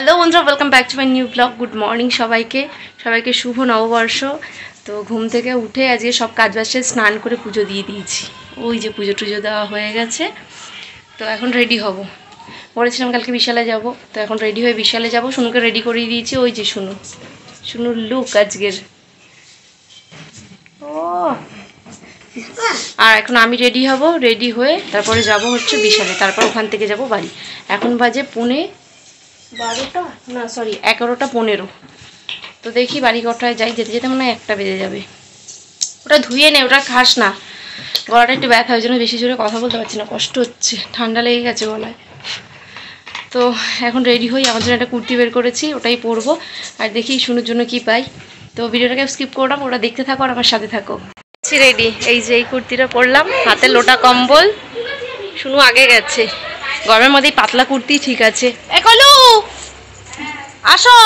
Hello বন্ধুরা, welcome back to my new blog. Good morning সবাইকে শুভ নববর্ষ। তো ঘুম থেকে উঠে আজকে সব কাজ বাজে স্নান করে পুজো দিয়ে দিয়েছি। ওই যে পুজো টুজো দেওয়া হয়ে গেছে। তো এখন রেডি হব, বলেছিলাম কালকে বিশালে যাব, তো এখন রেডি হয়ে বিশালে যাব। শুনুকে রেডি করিয়ে দিয়েছি। ওই যে শুনুর লুক আজকের। ও আর এখন আমি রেডি হব, রেডি হয়ে তারপরে যাব হচ্ছে বিশালে, তারপর ওখান থেকে যাব বাড়ি। এখন বাজে 11:15। তো দেখি বাড়ি কটায় যাই। যেতে যেতে মনে হয় 1টা বেজে যাবে। ওটা ধুয়ে নে, ওটা খাস না। গলাটা একটু ব্যথা, ওই জন্য বেশি জোরে কথা বলতে পারছি না, কষ্ট হচ্ছে, ঠান্ডা লেগে গেছে গলায়। তো এখন রেডি হই। আমার জন্য একটা কুর্তি বের করেছি, ওটাই পরবো। আর দেখি শুনুর জন্য কি পাই। তো ভিডিওটাকে স্কিপ করলাম, ওটা দেখতে থাকো আর আমার সাথে থাকো। রেডি, এই যে এই কুর্তিটা পরলাম, হাতে লোটা কম্বল। শুনু আগে গেছে, গরমের মধ্যেই পাতলা কুর্তি ঠিক আছে। কলু আসো,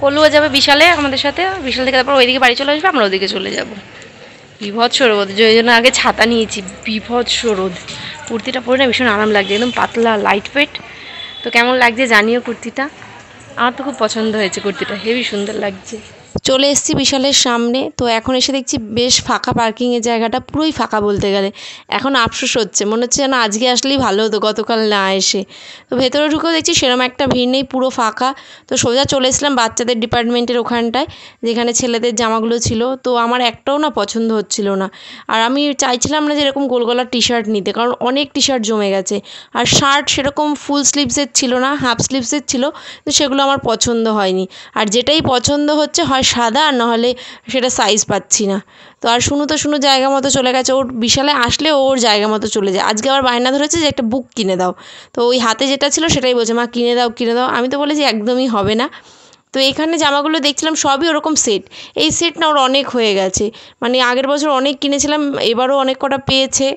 কলুও যাবে বিশালে আমাদের সাথে। বিশাল থেকে তারপর ওইদিকে বাড়ি চলে আসবে, আমরা ওদিকে চলে যাব। বিভৎস রোদ, ওই জন্য আগে ছাতা নিয়েছি। বিভৎস রোদ। কুর্তিটা পরে না ভীষণ আরাম লাগছে, একদম পাতলা লাইট ওয়েট। তো কেমন লাগছে জানিও কুর্তিটা। আমার তো খুব পছন্দ হয়েছে কুর্তিটা, হেবি সুন্দর লাগছে। চলে এসেছি বিশালের সামনে। তো এখন এসে দেখছি বেশ ফাঁকা, পার্কিংয়ের জায়গাটা পুরোই ফাঁকা বলতে গেলে। এখন আফসোস হচ্ছে, মনে হচ্ছে যেন আজকে আসলেই ভালো হতো, গতকাল না এসে। তো ভেতরে ঢুকেও দেখছি সেরকম একটা ভিড় নেই, পুরো ফাঁকা। তো সোজা চলে এসলাম বাচ্চাদের ডিপার্টমেন্টের ওখানটায়, যেখানে ছেলেদের জামাগুলো ছিল। তো আমার একটাও না পছন্দ হচ্ছিল না। আর আমি চাইছিলাম না যে এরকম গোল গলার টি শার্ট নিতে, কারণ অনেক টি শার্ট জমে গেছে। আর শার্ট সেরকম ফুল স্লিভসের ছিল না, হাফ স্লিভসের ছিল। তো সেগুলো আমার পছন্দ হয়নি। আর যেটাই পছন্দ হচ্ছে হয় সাদা, আর নাহলে সেটা সাইজ পাচ্ছি না। তো আর শুনু জায়গা মতো চলে গেছে। ওর বিশালে আসলে ওর জায়গা মতো চলে যায়। আজকে আবার বায়না ধরেছে যে একটা বুক কিনে দাও। তো ওই হাতে যেটা ছিল সেটাই বলছে, মা কিনে দাও। আমি তো বলেছি একদমই হবে না। তো এখানে জামাগুলো দেখছিলাম সবই ওরকম সেট। এই সেট না ওর অনেক হয়ে গেছে, মানে আগের বছর অনেক কিনেছিলাম, এবারও অনেক কটা পেয়েছে,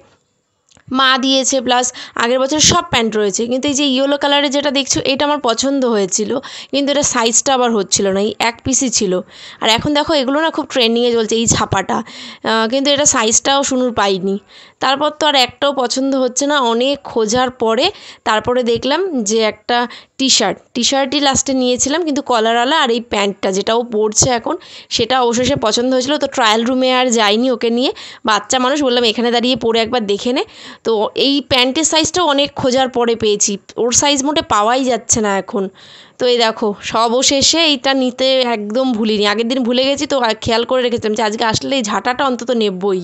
মা দিয়েছে, প্লাস আগের বছর সব প্যান্ট রয়েছে। কিন্তু এই যে ইয়েলো কালারের যেটা দেখছো, এটা আমার পছন্দ হয়েছিল, কিন্তু এটা সাইজটা আবার হচ্ছিল না, এই এক পিসই ছিল। আর এখন দেখো এগুলো না খুব ট্রেন্ডিংয়ে চলছে, এই ছাপাটা। কিন্তু এটা সাইজটাও শুনুর পাইনি। তারপর তো আর একটাও পছন্দ হচ্ছে না, অনেক খোঁজার পরে তারপরে দেখলাম যে একটা টি শার্টই লাস্টে নিয়েছিলাম, কিন্তু কলারওয়ালা। আর এই প্যান্টটা যেটা ও পরছে এখন, সেটা অবশেষে পছন্দ হয়েছিল। তো ট্রায়াল রুমে আর যাইনি ওকে নিয়ে, বাচ্চা মানুষ, বললাম এখানে দাঁড়িয়ে পরে একবার দেখে নে। তো এই প্যান্টের সাইজটাও অনেক খোঁজার পরে পেয়েছি, ওর সাইজ মোটে পাওয়াই যাচ্ছে না এখন। তো এই দেখো অবশেষে এইটা নিতে একদম ভুলিনি, আগের দিন ভুলে গেছি, তো খেয়াল করে রেখেছিলাম যে আজকে আসলে এই ঝাঁটাটা অন্তত নেবই।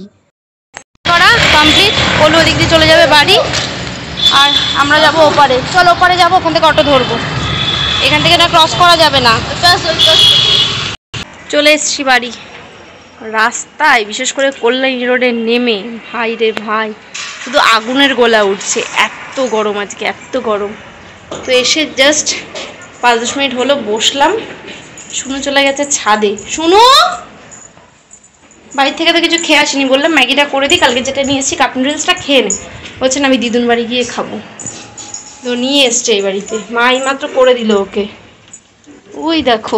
করা কমপ্লিট, কলু ওদিক দিয়ে চলে যাবে বাড়ি, আর আমরা যাবো ওপারে। চল ওপারে যাবো, ওখান থেকে অটো ধরবো, এখান থেকে না ক্রস করা যাবে না। চলে এসছি বাড়ি। রাস্তায় বিশেষ করে কল্যাণী রোডে নেমে ভাই রে ভাই, শুধু আগুনের গোলা উঠছে, এত গরম আজকে, এত গরম। তো এসে জাস্ট 5-10 মিনিট হলো বসলাম। শুনু চলে গেছে ছাদে। শুনু বাড়ি থেকে তো কিছু খেয়ে আসিনি, বললাম ম্যাগিটা করে দিই, কালকে যেটা নিয়ে এসেছি কাপ নুডলসটা খেয়ে নে। বলছে না আমি দিদুন বাড়ি গিয়ে খাবো। তো নিয়ে এসছে এই বাড়িতে, মা এই মাত্র করে দিল ওকে। ওই দেখো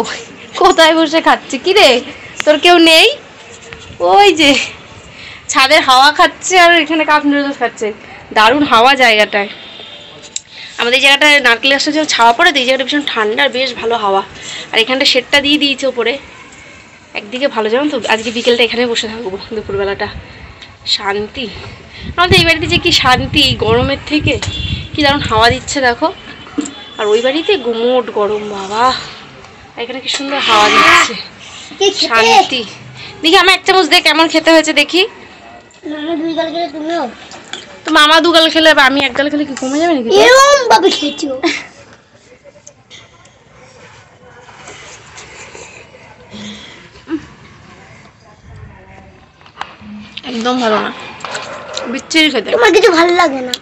কোথায় বসে খাচ্ছে। কি রে তোর কেউ নেই? ওই যে ছাদের হাওয়া খাচ্ছে, আর এখানে কাপ নুডলস খাচ্ছে। দারুণ হাওয়া জায়গাটায়। আমাদের এই জায়গাটায় নারকেল গাছটা যখন ছাওয়া পড়ে, তো এই জায়গাটা ভীষণ ঠান্ডা, বেশ ভালো হাওয়া। আর এখানটা শেডটা দিয়ে দিয়েছে ওপরে, একদিকে ভালো। যেমন তো আজকে বিকেলটা এখানে বসে থাকবো, দুপুরবেলাটা শান্তি। আমাদের এই বাড়িতে যে কি শান্তি, এই গরমের থেকে কি দারুণ হাওয়া দিচ্ছে দেখো। আর ওই বাড়িতে গুমোট গরম বাবা, এখানে কি সুন্দর হাওয়া দিচ্ছে, শান্তি। দেখি আমার 1 চামচ দে, কেমন খেতে হয়েছে দেখি। তো মামা 2 গাল খেলে, আমি 1 গাল খেলে কি কমে যাবে নাকি? একদম ভালো না, বিচ্ছিরি খেতে। আমার কিছু ভালো লাগে না।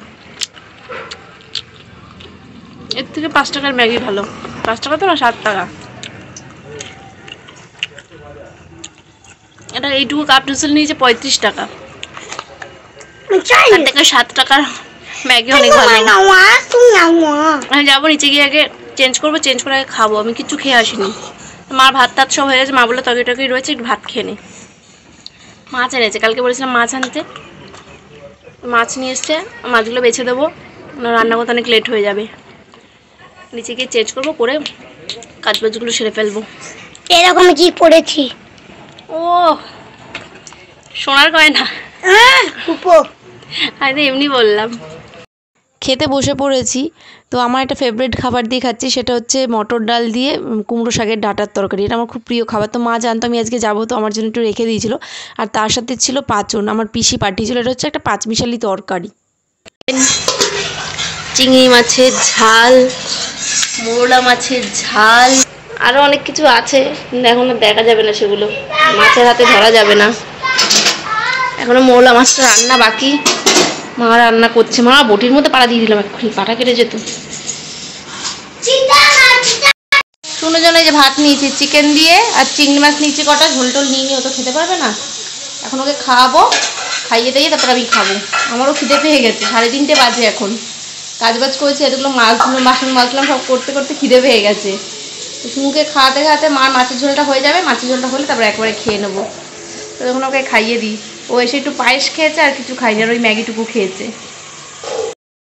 এর থেকে 5 টাকার ম্যাগি ভালো। 5 টাকা তো না, 7 টাকা। এটা এইটুকু কাপ নুডলস নিয়েছে 35 টাকা। 7 টাকার ম্যাগি অনেক ভালো। আমি যাবো নিচে গিয়ে আগে চেঞ্জ করবো, চেঞ্জ করে আগে খাবো। আমি কিছু খেয়ে আসিনি। মার ভাত টাত সব হয়ে গেছে, মা বলে তরকারি রয়েছে, একটু ভাত খেয়ে নে। মাছ এনেছে, কালকে বলেছিলাম মাছ আনতে, মাছ নিয়ে এসছে। মাছগুলো বেছে দেবো, রান্না করতে অনেক লেট হয়ে যাবে। নিচে গিয়ে চেঞ্জ করবো, করে কাজবাজগুলো সেরে ফেলবো। এরকম কি পড়েছি? ও সোনার গয়না, আমি তো এমনি বললাম। খেতে বসে পড়েছি। তো আমার একটা ফেভারিট খাবার দিয়ে খাচ্ছি, সেটা হচ্ছে মটর ডাল দিয়ে কুমড়ো শাকের ডাঁটার তরকারি। এটা আমার খুব প্রিয় খাবার। তো মা জানতো আমি আজকে যাবো, তো আমার জন্য একটু রেখে দিয়েছিল। আর তার সাথে ছিল পাঁচন, আমার পিসি পাঠিয়েছিল। এটা হচ্ছে একটা পাঁচমিশালি তরকারি। চিংড়ি মাছের ঝাল, মোরলা মাছের ঝাল, আরও অনেক কিছু আছে, কিন্তু এখন দেখা যাবে না, সেগুলো মাছের হাতে ধরা যাবে না। এখনো মোরলা মাছটা রান্না বাকি, মা রান্না করছে। মা বটির মধ্যে পাড়া দিয়ে দিলাম, এক্ষুনি পাটা কেটে যেত। শুনো জন্য যে ভাত নিয়েছি চিকেন দিয়ে, আর চিংড়ি মাছ নিয়েছি কটা, ঝোল টোল নিয়ে নিয়ে, ও তো খেতে পারবে না। এখন ওকে খাওয়াবো, খাইয়ে দিয়ে তারপর আমি খাবো। আমারও খিদে পেয়ে গেছে, 3:30 বাজে এখন। কাজবাজ করেছি, এতগুলো বাসন মাজলাম, সব করতে করতে খিদে পেয়ে গেছে। তো শুনুকে খাওয়াতে খাওয়াতে মার মাছের ঝোলটা হয়ে যাবে, মাছের ঝোলটা হলে তারপর একবারে খেয়ে নেবো। তো তখন ওকে খাইয়ে দিই। ও এসে একটু পায়েস খেয়েছে, আর কিছু খাইনি, আর ওই ম্যাগিটুকু খেয়েছে।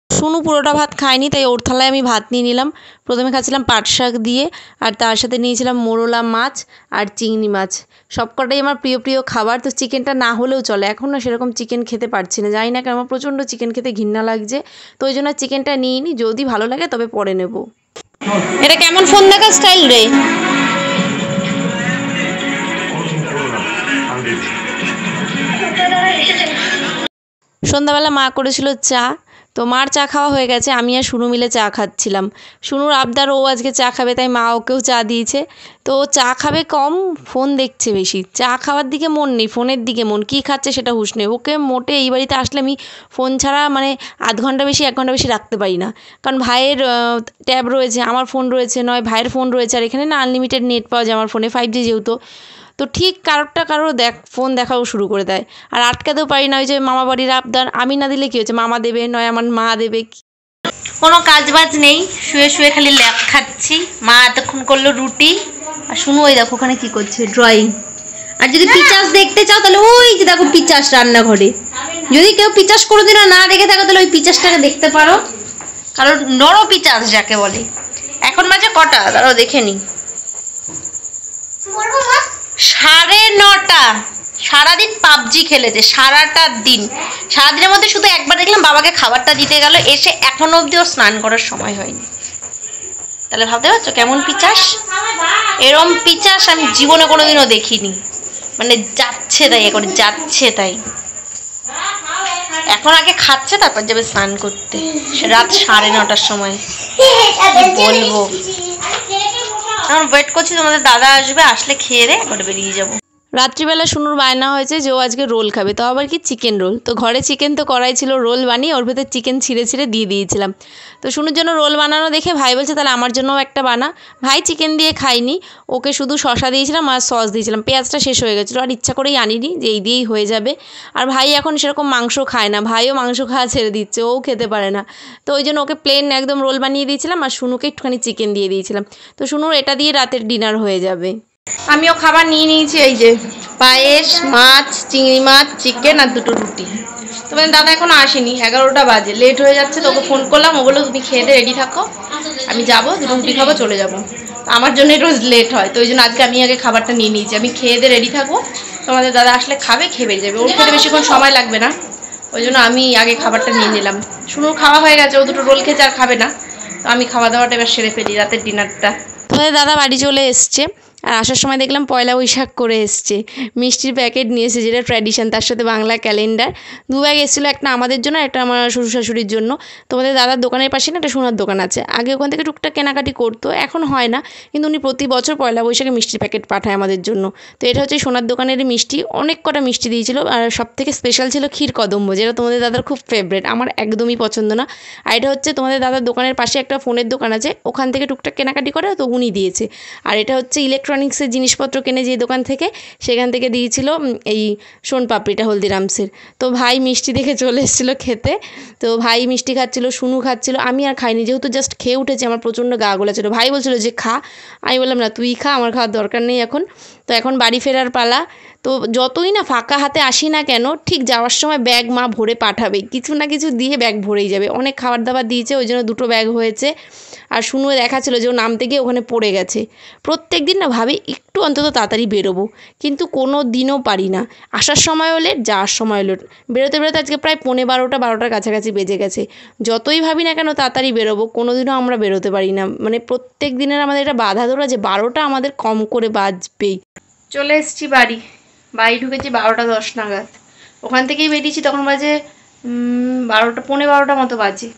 শুনু পুরোটা ভাত খায়নি, তাই ওর থালায় আমি ভাত নিয়ে নিলাম। প্রথমে খাচ্ছিলাম পাট শাক দিয়ে, আর তার সাথে নিয়েছিলাম মোরলা মাছ আর চিংড়ি মাছ। সবকটাই আমার প্রিয় প্রিয় খাবার। তো চিকেনটা না হলেও চলে, এখন না সেরকম চিকেন খেতে পারছি না, জানি না কেন আমার প্রচণ্ড চিকেন খেতে ঘৃণা লাগছে। তো ওই জন্য চিকেনটা নিয়ে নিই, যদি ভালো লাগে তবে পরে নেব। এটা কেমন ফোন দেখার স্টাইল রে? সন্ধ্যাবেলা মা করেছিল চা, তো মার চা খাওয়া হয়ে গেছে, আমি আর শুনু মিলে চা খাচ্ছিলাম। শুনুর আবদার, ও আজকে চা খাবে, তাই মা ওকেও চা দিয়েছে। তো ও চা খাবে কম, ফোন দেখছে বেশি। চা খাওয়ার দিকে মন নেই, ফোনের দিকে মন। কী খাচ্ছে সেটা হুঁশ নেই। ওকে মোটে এই বাড়িতে আসলে আমি ফোন ছাড়া মানে আধ ঘন্টা বেশি 1 ঘন্টা বেশি রাখতে পারি না। কারণ ভাইয়ের ট্যাব রয়েছে, আমার ফোন রয়েছে, নয় ভাইয়ের ফোন রয়েছে, আর এখানে না আনলিমিটেড নেট পাওয়া যায় আমার ফোনে, 5G যেহেতু। তো ঠিক কারো ফোন দেখাও শুরু করে দেয়, আর আটকাতেও পারি না। ওই যে মামা বাড়ির আবদার, আমি না দিলে কী হচ্ছে, মামা দেবে, নয় আমার মা দেবে। কোনো কাজ বাজ নেই, শুয়ে শুয়ে খালি ল্যাপ খাচ্ছি। মা এতক্ষণ করলো রুটি, আর শুনো ওই দেখো ওখানে কী করছে, ড্রয়িং। আর যদি পিচাস দেখতে চাও তাহলে ওই যে দেখো পিচাস রান্নাঘরে। যদি কেউ পিচাস কোনোদিনও না রেখে থাকো তাহলে ওই পিচাসটাকে দেখতে পারো, কারণ নর পিচাস যাকে বলে। এখন বাজে কটা তারাও দেখে নি, 9:30। সারাদিন পাবজি খেলেছে, সারাটা দিন। সারাদিনের মধ্যে শুধু একবার দেখলাম বাবাকে খাবারটা দিতে গেল, এসে এখনো অবধি ওর স্নান করার সময় হয়নি। তাহলে ভাবতে পারছো কেমন পিচাস? এরম পিচাস আমি জীবনে কোনোদিনও দেখিনি। মানে যাচ্ছে তাই, এখন যাচ্ছে তাই। এখন আগে খাচ্ছে, তারপর যাবে স্নান করতে, রাত 9:30টার সময়। বলবো এখন ওয়েট করছি, তোমাদের দাদা আসবে, আসলে খেয়ে রে একবার বেরিয়ে যাবো। রাত্রিবেলা শুনুর বায়না হয়েছে যে ও আজকে রোল খাবে, তো আবার কি চিকেন রোল। তো ঘরে চিকেন তো করাই ছিল, রোল বানিয়ে ওর ভেতর চিকেন ছিঁড়ে ছিঁড়ে দিয়ে দিয়েছিলাম। তো শুনুর জন্য রোল বানানো দেখে ভাই বলছে তাহলে আমার জন্যও একটা বানা। ভাই চিকেন দিয়ে খাইনি, ওকে শুধু শসা দিয়েছিলাম আর সস দিয়েছিলাম। পেঁয়াজটা শেষ হয়ে গেছিলো, আর ইচ্ছা করেই আনিনি যে এই দিয়েই হয়ে যাবে। আর ভাই এখন সেরকম মাংস খায় না, ভাইও মাংস খাওয়া ছেড়ে দিচ্ছে, ও খেতে পারে না। তো ওই জন্য ওকে প্লেন একদম রোল বানিয়ে দিয়েছিলাম, আর শুনুকে একটুখানি চিকেন দিয়ে দিয়েছিলাম। তো শুনুর এটা দিয়ে রাতের ডিনার হয়ে যাবে। আমিও খাবার নিয়ে নিয়েছি, এই যে পায়েস, মাছ, চিংড়ি মাছ, চিকেন আর 2টো রুটি। তোমার দাদা এখনো আসেনি, 11টা বাজে, লেট হয়ে যাচ্ছে। তো ওকে ফোন করলাম, ও বললো তুমি খেয়ে রেডি থাকো, আমি যাবো, 2টো রুটি খাবো, চলে যাবো। আমার জন্যই রোজ লেট হয়, তো ওই জন্য আজকে আমি আগে খাবারটা নিয়ে নিয়েছি। আমি খেয়ে রেডি থাকবো, তোমাদের দাদা আসলে খাবে, খেয়ে বেরিয়ে যাবে। ওর খেতে বেশিক্ষণ সময় লাগবে না, ওই জন্য আমি আগে খাবারটা নিয়ে নিলাম। শুনুর খাওয়া হয়ে গেছে, ও 2টো রোল খেয়েছে, আর খাবে না। তো আমি খাওয়া দাওয়াটা এবার সেরে ফেলি, রাতের ডিনারটা। তোমাদের দাদা বাড়ি চলে এসছে, আর আসার সময় দেখলাম পয়লা বৈশাখ করে এসছে। মিষ্টির প্যাকেট নিয়ে এসেছে, যেটা ট্র্যাডিশন, তার সাথে বাংলা ক্যালেন্ডার। 2 ব্যাগ এসেছিলো, একটা আমাদের জন্য, একটা আমার শ্বশুর শাশুড়ির জন্য। তোমাদের দাদার দোকানের পাশে না একটা সোনার দোকান আছে, আগে ওখান থেকে টুকটাক কেনাকাটি করতো, এখন হয় না। কিন্তু উনি প্রতি বছর পয়লা বৈশাখে মিষ্টির প্যাকেট পাঠায় আমাদের জন্য। তো এটা হচ্ছে সোনার দোকানের মিষ্টি, অনেক কটা মিষ্টি দিয়েছিল। আর সবথেকে স্পেশাল ছিল ক্ষীর কদম্ব, যেটা তোমাদের দাদার খুব ফেভারিট, আমার একদমই পছন্দ না। আর এটা হচ্ছে তোমাদের দাদার দোকানের পাশে একটা ফোনের দোকান আছে, ওখান থেকে টুকটাক কেনাকাটি করে, তো উনি দিয়েছে। আর এটা হচ্ছে ইলেকট্রনিক্সের জিনিসপত্র কেনে যে দোকান থেকে, সেখান থেকে দিয়েছিল এই সোনপাপড়িটা হলদিরামসের। তো ভাই মিষ্টি দেখে চলে এসেছিলো খেতে, তো ভাই মিষ্টি খাচ্ছিলো, শুনু খাচ্ছিলো, আমি আর খাইনি, যেহেতু জাস্ট খেয়ে উঠেছি, আমার প্রচণ্ড গা গোলাচ্ছিল। ভাই বলছিল যে খা, আমি বললাম না তুই খা, আমার খাওয়ার দরকার নেই এখন। তো এখন বাড়ি ফেরার পালা। তো যতই না ফাঁকা হাতে আসি না কেন, ঠিক যাওয়ার সময় ব্যাগ মা ভরে পাঠাবে, কিছু না কিছু দিয়ে ব্যাগ ভরেই যাবে। অনেক খাবার দাবার দিয়েছে, ওই জন্য 2টো ব্যাগ হয়েছে। আর শুনুও দেখাচ্ছিলো যে ও নামতে গিয়ে ওখানে পড়ে গেছে। প্রত্যেক দিন না ভাবি একটু অন্তত তাড়াতাড়ি বেরোবো, কিন্তু কোনো দিনও পারি না। আসার সময়ও লেট, যাওয়ার সময়ও লেট। বেরোতে বেরোতে আজকে প্রায় 11:45-12টার কাছাকাছি বেজে গেছে। যতই ভাবি না কেন তাড়াতাড়ি বেরোবো, কোনো দিনও আমরা বেরোতে পারি না। মানে প্রত্যেক দিনের আমাদের এটা বাধা ধরা যে 12টা আমাদের কম করে বাজবেই। চলে এসেছি বাড়ি ঢুকেছি 12:10 নাগাদ। ওখান থেকেই বেরিয়েছি, তখন বাজে 12টা, 12:15 মতো বাজে।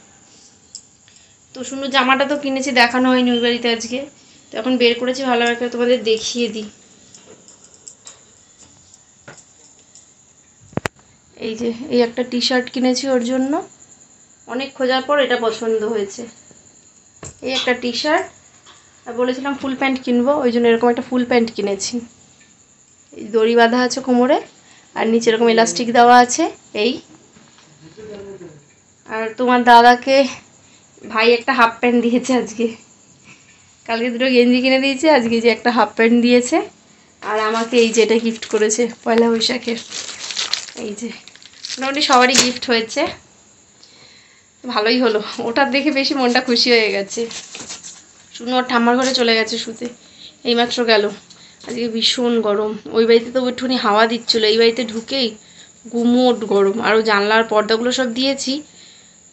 তো শুনু জামাটা তো কিনেছি, দেখানো হয়নি ওই বাড়িতে আজকে, তো এখন বের করেছি, ভালোভাবে তোমাদের দেখিয়ে দিই। এই যে এই একটা টি-শার্ট কিনেছি ওর জন্য, অনেক খোঁজার পর এটা পছন্দ হয়েছে। এই একটা টি-শার্ট, আর বলেছিলাম ফুল প্যান্ট কিনবো, ওই জন্য এরকম একটা ফুল প্যান্ট কিনেছি। এই দড়ি বাঁধা আছে কোমরে, আর নিচে এরকম ইলাস্টিক দেওয়া আছে। এই আর তোমার দাদাকে ভাই একটা হাফ প্যান্ট দিয়েছে আজকে, কালকে 2টো গেঞ্জি কিনে দিয়েছে, আজকে যে একটা হাফ প্যান্ট দিয়েছে। আর আমাকে এই যে এটা গিফট করেছে পয়লা বৈশাখের। এই যে মোটামুটি সবারই গিফট হয়েছে, ভালোই হলো। ওটা দেখে বেশি মনটা খুশি হয়ে গেছে। শুনো ওর ঠাম্মার ঘরে চলে গেছে শুতে, এইমাত্র গেল। আজকে ভীষণ গরম, ওই বাড়িতে তো একটুখানি হাওয়া দিচ্ছিলো, এই বাড়িতে ঢুকেই গুমোট গরম। আরও জানলার পর্দাগুলো সব দিয়েছি,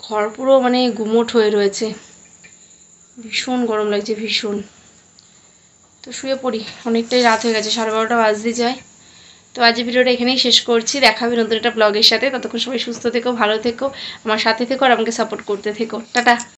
ঘর পুরো মানে গুমোট হয়ে রয়েছে, ভীষণ গরম লাগছে ভীষণ। তো শুয়ে পড়ি, অনেকটাই রাত হয়ে গেছে, 12:30 বাজতে যায়। তো আজ ভিডিওটা এখানেই শেষ করছি, দেখা হবে নতুন একটা ব্লগের সাথে। ততক্ষণ সবাই সুস্থ থেকো, ভালো থেকো, আমার সাথে থেকো, আর আমাকে সাপোর্ট করতে থেকো। টাটা।